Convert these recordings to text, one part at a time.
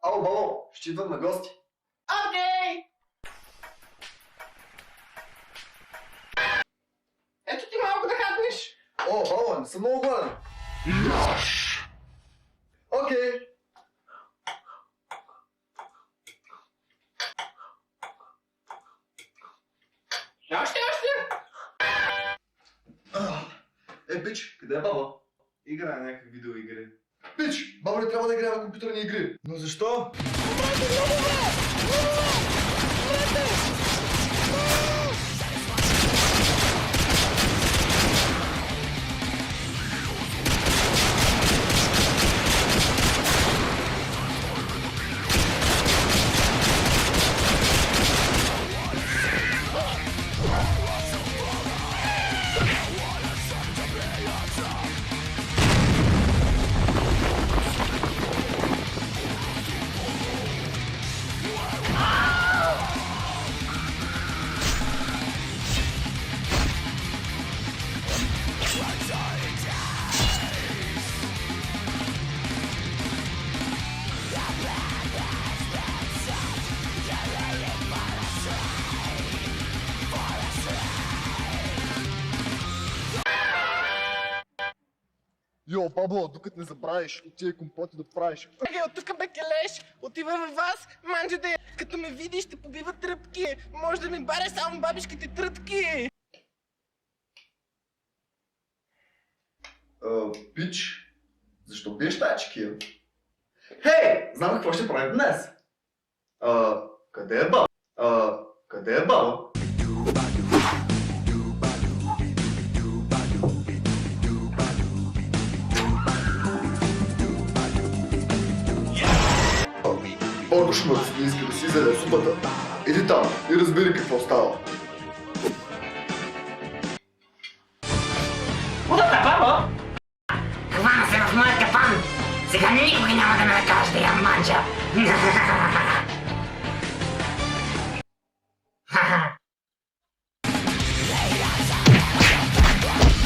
Ало, бало, ще идвам на гости. Окей! Ето ти малко да хапнеш. О, бало, не съм много гладен. Окей. Още. Пич, къде е баба? Играе някакви видеоигри. Пич, баба не трябва да играе на компютърни игри. Но защо? Йо, Пабло, докато не забравиш от тия компоти да правиш. Чакай, от тук бе келеш, отива във вас, манджуде. Като ме видиш, ще побива тръпки. Може да ми баре само бабишките тръпки. Пич, защо пиеш тая чекия? Хей, знам какво ще правим днес. Къде е баба? Къде е баба? Орко шмърц не иска да си изяде супата. Иди там и разбери какво става. Удобна, бабо! Хвана се в моят капан! Сега никога няма да ме накажеш да ям манджа!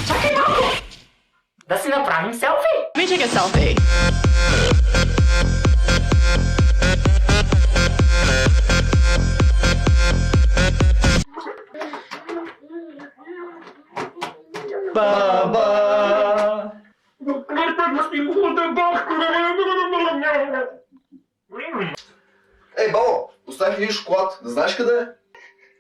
Чакай малко! Да си направим селфи! Let me take a selfie. Баба! Ей, баба, оставих един шоколад. Не знаеш къде е?